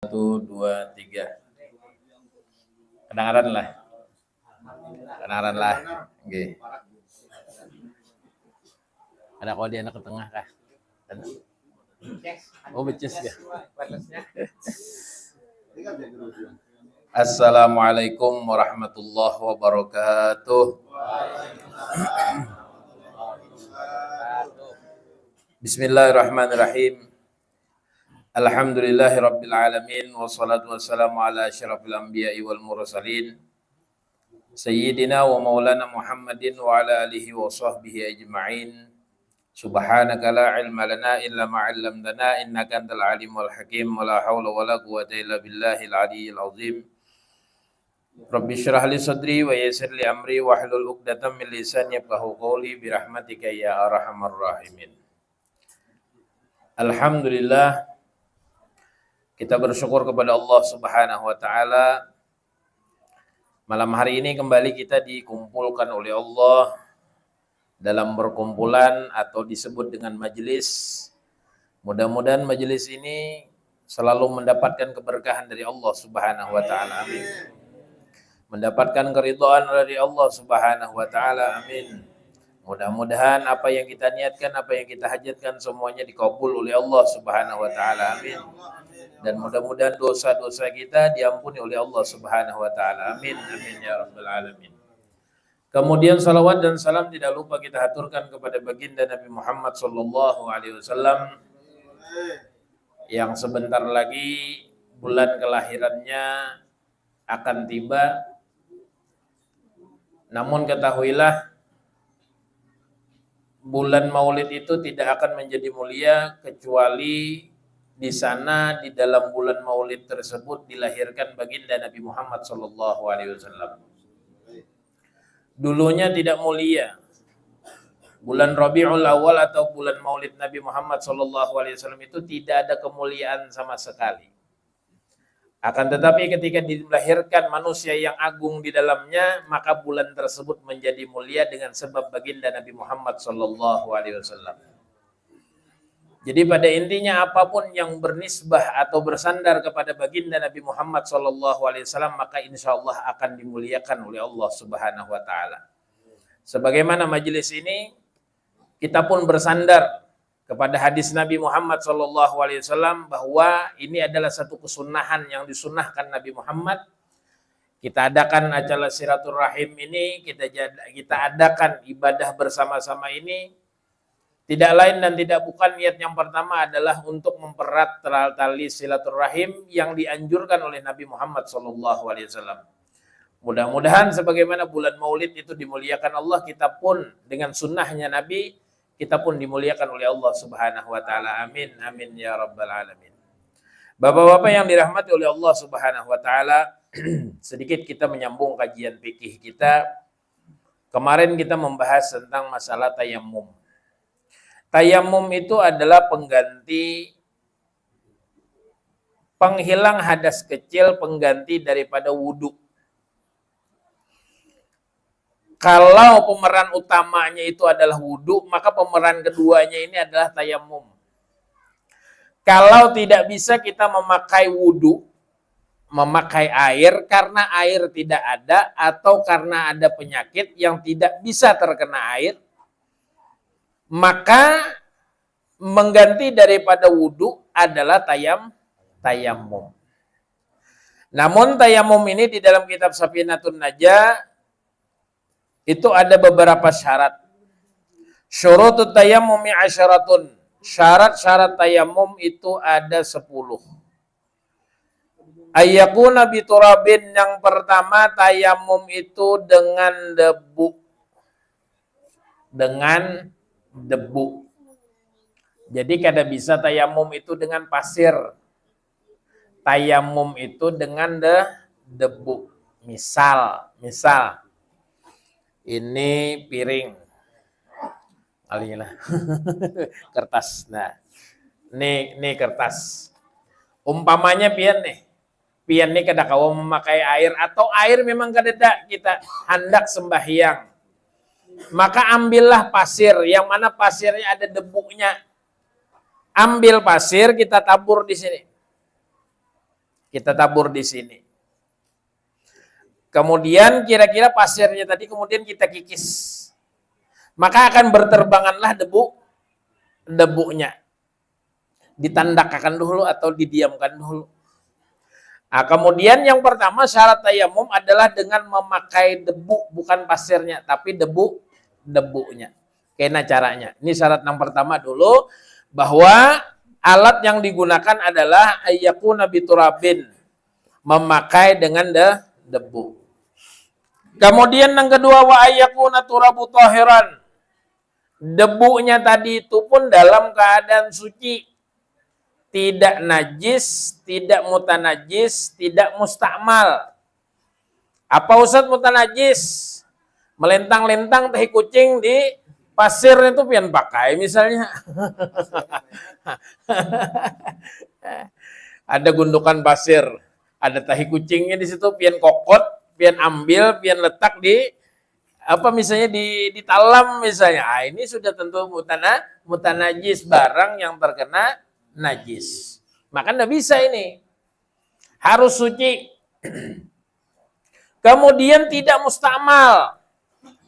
1, 2, 3. Kedengaran lah. Kedengaran lah. Oke. Ada kau di anak ke tengah kah? Oh, beces ya. Assalamualaikum warahmatullahi wabarakatuh. Bismillahirrahmanirrahim. Alhamdulillahi rabbil alamin. Wassalatu wassalamu ala asyrafil anbiya'i wal mursalin Sayyidina wa maulana Muhammadin wa ala alihi wa sahbihi ajma'in. Subhanaka la ilma lana illa ma 'allamtana innaka antal alimul hakim. Wa la haula wa la quwwata illa billahil aliyyil azim. Rabbi shrah li sadri wa yassir li amri wa hlul 'uqdatam min lisani yafqahu qawli bi rahmatika ya arhamar rahimin. Alhamdulillah, kita bersyukur kepada Allah Subhanahu wa taala. Malam hari ini kembali kita dikumpulkan oleh Allah dalam berkumpulan atau disebut dengan majelis. Mudah-mudahan majelis ini selalu mendapatkan keberkahan dari Allah Subhanahu wa taala. Amin. Mendapatkan keridhaan dari Allah Subhanahu wa taala. Amin. Mudah-mudahan apa yang kita niatkan, apa yang kita hajatkan semuanya dikabul oleh Allah Subhanahu wa taala. Amin. Dan mudah-mudahan dosa-dosa kita diampuni oleh Allah Subhanahu wa taala. Amin. Amin ya rabbal alamin. Kemudian salawat dan salam tidak lupa kita haturkan kepada baginda Nabi Muhammad sallallahu alaihi wasallam yang sebentar lagi bulan kelahirannya akan tiba. Namun ketahuilah, bulan Maulid itu tidak akan menjadi mulia kecuali di sana, di dalam bulan Maulid tersebut dilahirkan baginda Nabi Muhammad sallallahu alaihi wasallam. Dulunya tidak mulia. Bulan Rabiul Awal atau bulan Maulid Nabi Muhammad sallallahu alaihi wasallam itu tidak ada kemuliaan sama sekali. Akan tetapi ketika dilahirkan manusia yang agung di dalamnya, maka bulan tersebut menjadi mulia dengan sebab baginda Nabi Muhammad sallallahu alaihi wasallam. Jadi pada intinya apapun yang bernisbah atau bersandar kepada baginda Nabi Muhammad sallallahu alaihi wasallam maka insyaallah akan dimuliakan oleh Allah Subhanahu wa taala. Sebagaimana majelis ini kita pun bersandar kepada hadis Nabi Muhammad sallallahu alaihi wasallam bahwa ini adalah satu kesunahan yang disunnahkan Nabi Muhammad. Kita adakan acara silaturahim ini, kita adakan ibadah bersama-sama ini tidak lain dan tidak bukan niat yang pertama adalah untuk mempererat tali silaturahim yang dianjurkan oleh Nabi Muhammad sallallahu alaihi wasallam. Mudah-mudahan sebagaimana bulan Maulid itu dimuliakan Allah, kita pun dengan sunnahnya Nabi kita pun dimuliakan oleh Allah Subhanahu wa taala. Amin. Amin ya rabbal alamin. Bapak-bapak yang dirahmati oleh Allah Subhanahu wa taala, sedikit kita menyambung kajian fikih kita. Kemarin kita membahas tentang masalah tayammum. Tayammum itu adalah pengganti, penghilang hadas kecil, pengganti daripada wudhu. Kalau pemeran utamanya itu adalah wudhu, maka pemeran keduanya ini adalah tayammum. Kalau tidak bisa kita memakai wudhu, memakai air karena air tidak ada atau karena ada penyakit yang tidak bisa terkena air, maka mengganti daripada wudhu adalah tayammum. Namun tayammum ini di dalam kitab Safinatun Najah itu ada beberapa syarat. Syurutut tayammumi asyaratun. Syarat-syarat tayammum itu ada 10. Ayyakuna biturabin, yang pertama tayammum itu dengan debu. Dengan debu. Jadi kada bisa tayammum itu dengan pasir. Tayammum itu dengan debu. Misal ini piring. Alihlah. Kertas. Nah, ini kertas. Umpamanya pian nih. Pian nih kada kawa memakai air atau air memang kada kita hendak sembahyang. Maka ambillah pasir, yang mana pasirnya ada debunya. Ambil pasir, kita tabur di sini. Kita tabur di sini. Kemudian kira-kira pasirnya tadi kemudian kita kikis. Maka akan berterbanganlah debunya. Ditandakakan dulu atau didiamkan dulu. Nah, kemudian yang pertama syarat tayamum adalah dengan memakai debu, bukan pasirnya, tapi debunya. Kena caranya. Ini syarat yang pertama dulu, bahwa alat yang digunakan adalah ayyakuna biturabin, memakai dengan debu. Kemudian yang kedua, wa ayyakuna turabu tahiran. Debunya tadi itu pun dalam keadaan suci. Tidak najis, tidak mutanajis, tidak mustakmal. Apa Ustaz mutanajis? Melentang-lentang tahi kucing di pasir itu pian pakai misalnya. Ada gundukan pasir, ada tahi kucingnya di situ, pian kokot, pian ambil, pian letak di apa misalnya di talam misalnya. Ah, ini sudah tentu mutanajis, barang yang terkena najis. Maka enggak bisa ini. Harus suci. Kemudian tidak mustakmal.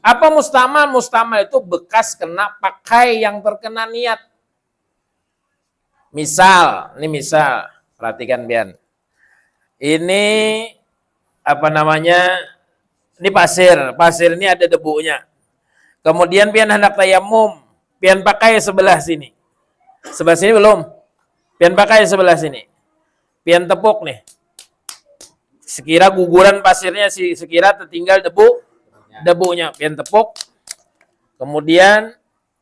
Apa mustakmal? Mustakmal itu bekas kena pakai yang terkena niat. Misal, perhatikan Bian. Ini apa namanya? Ini pasir. Pasir ini ada debunya. Kemudian pian hendak tayamum, pian pakai sebelah sini. Sebelah sini belum. Pian pakai sebelah sini. Pian tepuk nih. Sekira guguran pasirnya sekira tertinggal debunya. Pian tepuk. Kemudian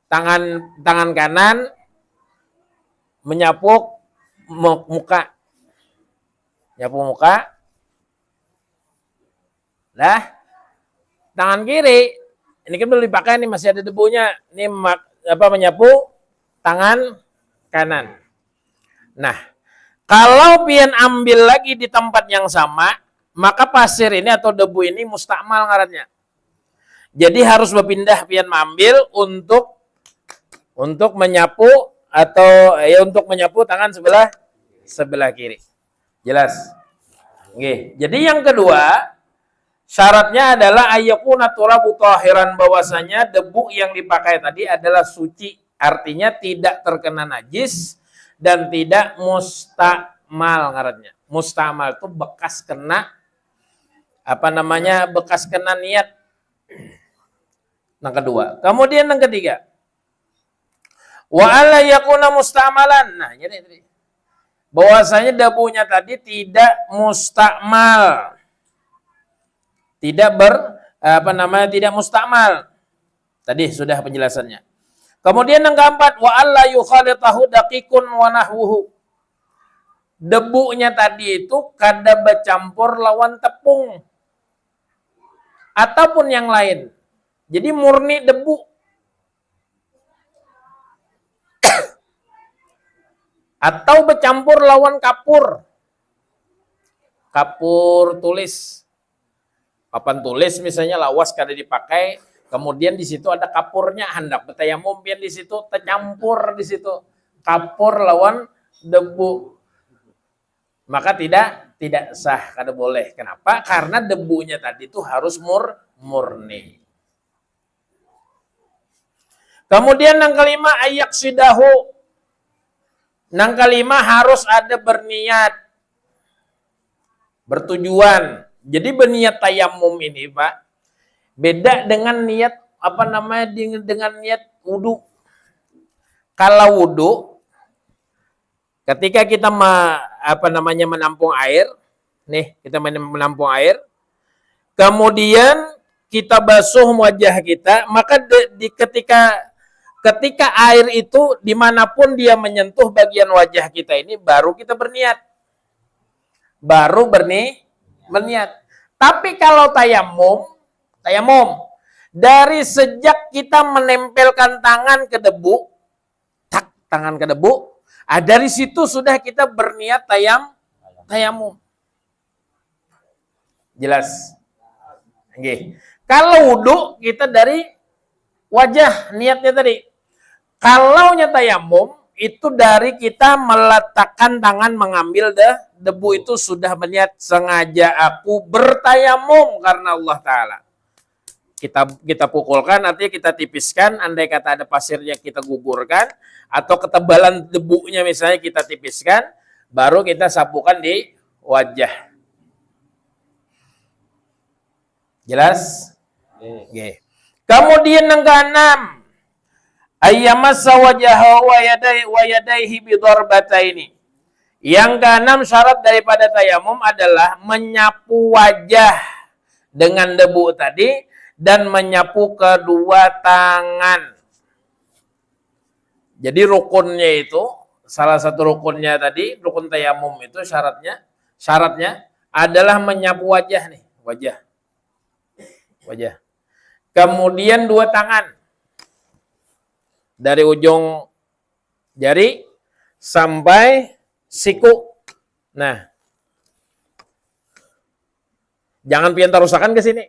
tangan kanan menyapu muka. Nyapu muka. Lah, tangan kiri ini kan belum dipakai nih, masih ada debunya. Ini menyapu tangan kanan. Nah, kalau pian ambil lagi di tempat yang sama, maka pasir ini atau debu ini mustakmal ngarannya. Jadi harus berpindah pian mengambil untuk menyapu atau untuk menyapu tangan sebelah kiri. Jelas? Oke. Jadi yang kedua, syaratnya adalah ayyakuna turabu tahiran, bahwasanya debu yang dipakai tadi adalah suci, artinya tidak terkena najis dan tidak mustakmal ngarannya. Mustakmal itu bekas kena bekas kena niat. Yang kedua. Kemudian yang ketiga, wa alla yakuna mustamalan. Nah, jadi bahwasanya debunya tadi tidak mustakmal. Tidak mustakmal. Tadi sudah penjelasannya. Kemudian yang keempat, wa alla yukhalitahu daqiqun wa nahwuhu. Debunya tadi itu kada bercampur lawan tepung ataupun yang lain. Jadi murni debu. Atau bercampur lawan kapur. Kapur tulis. Papan tulis misalnya lawas kada dipakai. Kemudian di situ ada kapurnya, hendak bertayamum pian di situ tercampur di situ kapur lawan debu. Maka tidak sah, kada boleh. Kenapa? Karena debunya tadi itu harus murni. Kemudian yang kelima, ayak sidahu. Yang kelima harus ada berniat, bertujuan. Jadi berniat tayamum ini, Pak, beda dengan niat dengan niat wudu. Kalau wudu, ketika kita menampung air, nih kita menampung air, kemudian kita basuh wajah kita, maka ketika air itu dimanapun dia menyentuh bagian wajah kita ini, baru kita berniat, berniat. Tapi kalau tayamum dari sejak kita menempelkan tangan ke debu, dari situ sudah kita berniat tayamum. Jelas? Oke. Kalau wudu kita dari wajah niatnya tadi. Kalau tayamum itu dari kita meletakkan tangan mengambil debu itu sudah berniat sengaja aku bertayamum karena Allah Ta'ala. Kita pukulkan, artinya kita tipiskan, andai kata ada pasirnya kita gugurkan, atau ketebalan debunya misalnya kita tipiskan, baru kita sapukan di wajah. Jelas? Oke. Kemudian yang keenam, ayyamassa wajhahu wa yadayhi bidarbataini. Yang keenam syarat daripada tayamum adalah menyapu wajah dengan debu tadi dan menyapu kedua tangan. Jadi rukunnya itu, salah satu rukunnya tadi, rukun tayamum itu syaratnya adalah menyapu wajah nih, wajah. Kemudian dua tangan. Dari ujung jari sampai siku. Nah. Jangan pian tarusakan ke sini.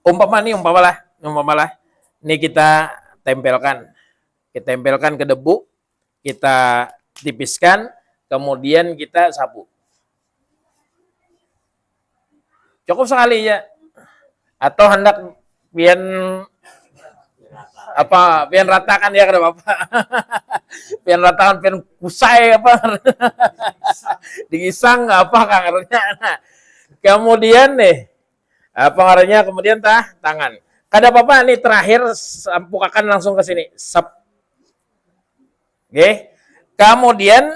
Umpamalah. Ini kita tempelkan. Kita tempelkan ke debu, kita tipiskan, kemudian kita sapu. Cukup sekali ya. Atau hendak pian ratakan ya kada apa. Pian ratakan pian kusai apa. Digisang apa kangarnya. Nah, kemudian nih kemudian tangan. Kada apa-apa nih terakhir sampukakan langsung ke sini. Sep. Oke. Kemudian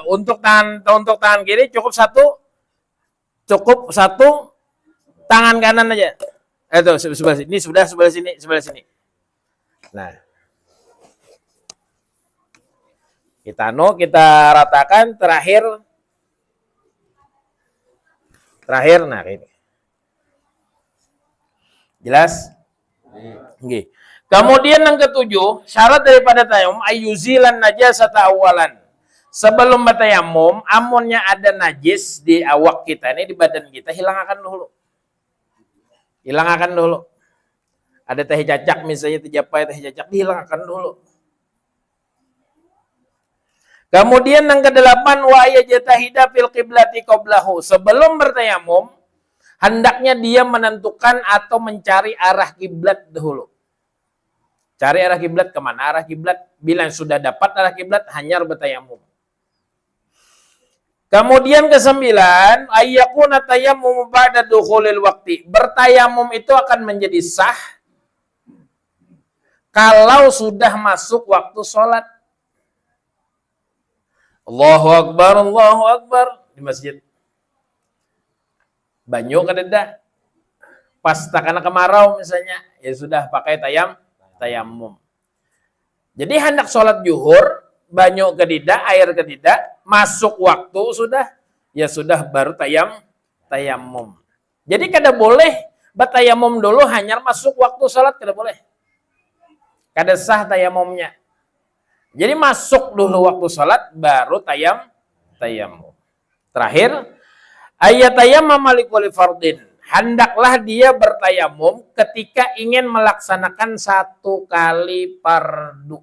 untuk tangan kiri cukup satu tangan kanan aja. Itu sebelah sini. Ini sebelah sini. Nah. Kita ratakan terakhir nah ini. Jelas? Oke. Kemudian yang ketujuh, syarat daripada tayamum ayyuzilan najasata awalan. Sebelum bertayamum, amunnya ada najis di awak kita ini, di badan kita, hilangkan dulu. Ada teh cacak misalnya, teh cacak, dihilangkan dulu. Kemudian yang kedelapan, wa yajtahida fil qiblati qablahu. Sebelum bertayamum, hendaknya dia menentukan atau mencari arah kiblat dahulu. Cari arah kiblat kemana? Arah kiblat, bila sudah dapat arah kiblat, hanya bertayamum. Kemudian kesembilan, ayyakuna tayammum ba'da dukhulil waqti. Bertayamum itu akan menjadi sah kalau sudah masuk waktu sholat. Allahu Akbar di masjid. Banyu kadeda. Pas takana kemarau misalnya, ya sudah pakai tayamum. Jadi hendak sholat zuhur, banyu kedida, air kedida, masuk waktu sudah baru tayamum. Jadi kada boleh bertayamum dulu hanya masuk waktu sholat, kada boleh. Kada sah tayamumnya. Jadi masuk dulu waktu sholat baru tayamum. Terakhir, ayatayammama likulli fardin. Hendaklah dia bertayamum ketika ingin melaksanakan satu kali fardu.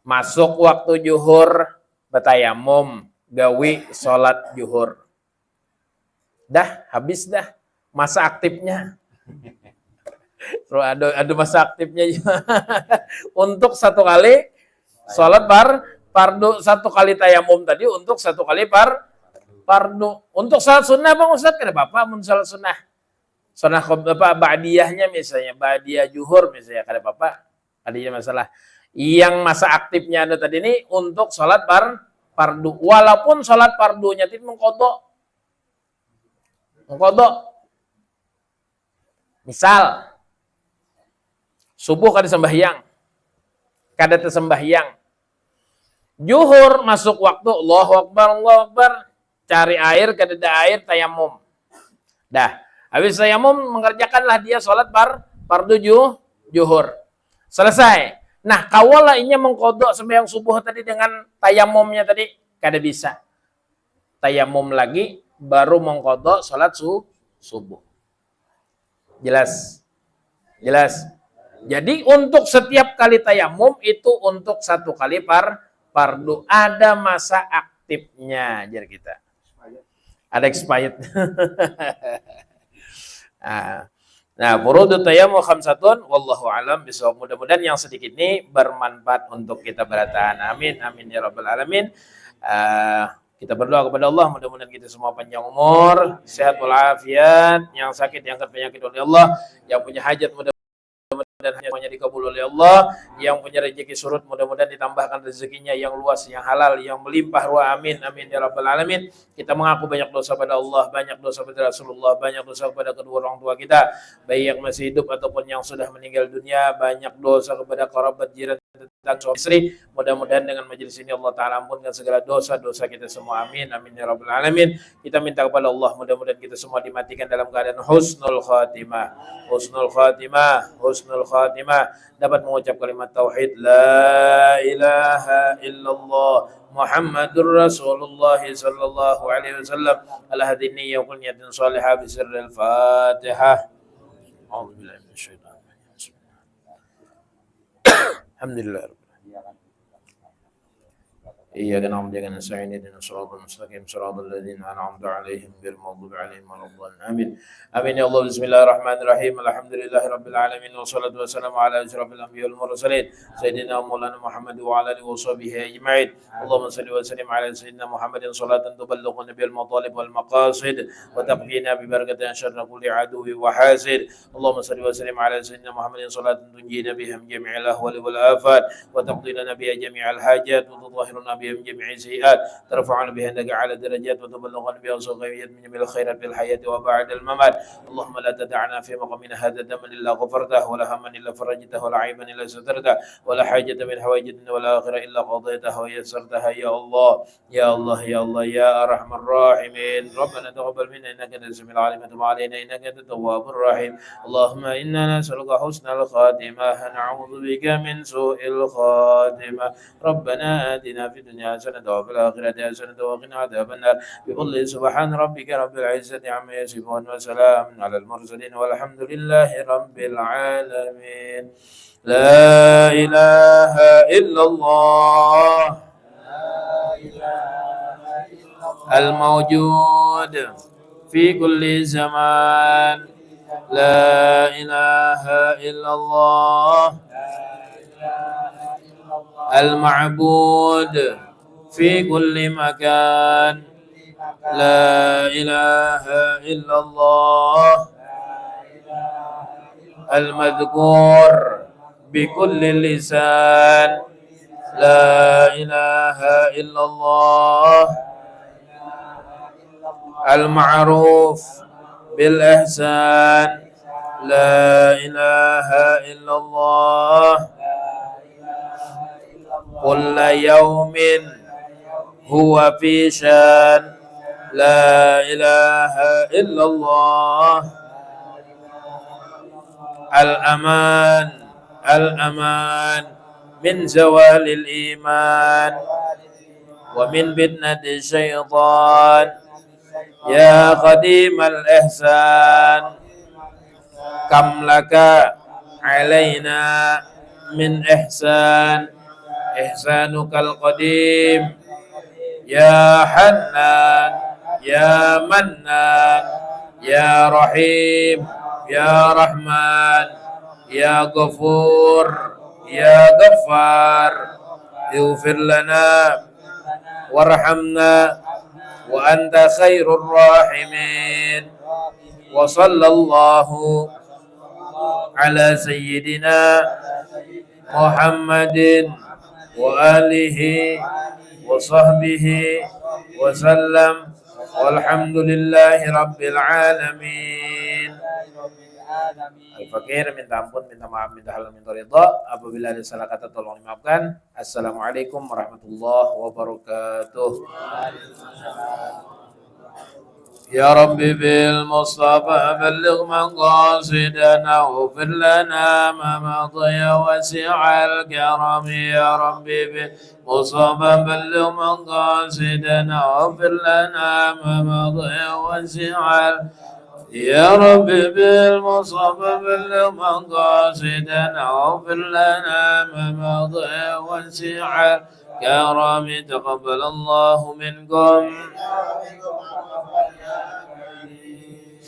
Masuk waktu zuhur, bertayamum, gawi sholat zuhur. Dah, habis dah masa aktifnya. Terus ada masa aktifnya juga. Untuk satu kali sholat fardu, satu kali tayamum tadi untuk satu kali fardu. Untuk sholat sunnah Bang Ustaz, kada apa-apa mun sholat sunnah. Sunnah ba'diyahnya misalnya, ba'diyah zuhur misalnya, kada apa-apa. Ada masalah. Yang masa aktifnya ada tadi ini untuk sholat fardu. Walaupun sholat fardunya itu mengkodok. Misal, subuh kada sembahyang. Kada tersembahyang. Zuhur masuk waktu, Allahu Akbar. Cari air, kada ada air, tayamum. Dah, habis tayamum mengerjakanlah dia sholat fardu zuhur. Selesai. Nah, kawala inya mengkodok sembahyang subuh tadi dengan tayamumnya tadi, kada bisa. Tayamum lagi, baru mengkodok sholat subuh. Jelas? Jadi untuk setiap kali tayamum itu untuk satu kali fardu. Ada masa aktifnya jadi kita. Ada expired. Nah, furudut tayammum khamsatun wallahu alam bisawab. Mudah-mudahan yang sedikit ini bermanfaat untuk kita bertahan. Amin amin ya rabbal alamin. Kita berdoa kepada Allah, mudah-mudahan kita semua panjang umur, sehat walafiat, yang sakit diangkat penyakit oleh Allah, yang punya hajat mudah dan hanya dikabul oleh Allah, yang punya rezeki surut mudah-mudahan ditambahkan rezekinya yang luas, yang halal, yang melimpah ruah. Amin amin ya rabbal alamin. Kita mengaku banyak dosa pada Allah, banyak dosa pada Rasulullah, banyak dosa kepada kedua orang tua kita, baik yang masih hidup ataupun yang sudah meninggal dunia, banyak dosa kepada kerabat, jiran, tetangga, suami istri. Mudah-mudahan dengan majelis ini Allah taala ampunkan segala dosa-dosa kita semua. Amin amin ya rabbal alamin. Kita minta kepada Allah mudah-mudahan kita semua dimatikan dalam keadaan husnul khatimah. Husnul khatimah, husnul khatimah, dapat mengucap kalimat tauhid la ilaha illallah Muhammadur Rasulullah sallallahu alaihi wasallam ala hadini ya qulniyatin salihah bi sirril Fatihah. A'udzu billahi minasyaitonir rajim. Alhamdulillah. إياك نعبد وإياك نستعين اهدنا الصراط المستقيم صراط الذين أنعمت عليهم غير المغضوب عليهم ولا الضالين آمين آمين يا الله. بسم الله الرحمن الرحيم الحمد لله رب العالمين والصلاة والسلام على أشرف الأنبياء والمرسلين سيدنا مولانا محمد وعلى آله وصحبه أجمعين. اللهم صل وسلم على سيدنا محمد صلاة تبلغنا بها المطالب والمقاصد وتقضينا ببركة شر كل عدو وحاسد. اللهم صل وسلم على سيدنا محمد صلاة تنجينا بها من جميع الأهوال والآفات وتقضي لنا بها جميع الحاجات وتطهرنا بها من جميع السيئات ترفعنا بها عندك على الدرجات وتبلغنا بها صغيرات من جميع الخيرات في الحياة وبعد الممات. اللهم لا تدعنا في مقامنا هذا دما إلا غفرته ولا هما إلا فرجته ولا عيبا إلا سترته ولا حاجة من حوائجنا ولا آخرة إلا قضيتها ويسرتها يا الله يا الله يا الله يا أرحم الراحمين. ربنا تقبل منا إنك أنت السميع العليم وتب علينا إنك أنت التواب الرحيم. اللهم إنا نسألك حسن الخاتمة نعوذ بك من سوء الخاتمة. ربنا آتنا في الدنيا حسنة وفي الآخرة حسنة وقنا عذاب النار بفضل سبحان ربك رب العزة عما يصفون وسلام على المرسلين والحمد لله رب العالمين. لا إله إلا الله الموجود في كل زمان. لا إله إلا الله المعبود في كل مكان. لا إله إلا الله المذكور بكل لسان. لا إله إلا الله المعروف بالإحسان. لا إله إلا الله كل يوم هو في شان. لا إله إلا الله الأمان الأمان من زوال الإيمان ومن فتنة الشيطان. يا قديم الإحسان كم لك علينا من إحسان. إحسانك القديم يا حنان يا منان يا رحيم يا رحمن يا غفور يا غفار. اغفر لنا وارحمنا وأنت خير الراحمين. وصلى الله على سيدنا محمد وآله وصحبه وسلم والحمد لله رب العالمين. Al-Fakir minta ampun, minta maaf, minta halal, minta ridha. Apabila ada salah kata tolong dimaafkan. Assalamualaikum warahmatullahi wabarakatuh. يا ربي بالمصطفى بلغ مقاصدنا واغفر لنا ما مضي وسع الكرم. يا ربي بالمصطفى بلغ مقاصدنا واغفر لنا ما مضي وسع يا رب بالمصطفى بلغ مقاصدنا واغفر لنا ما مضى وسع كرم تقبل الله منكم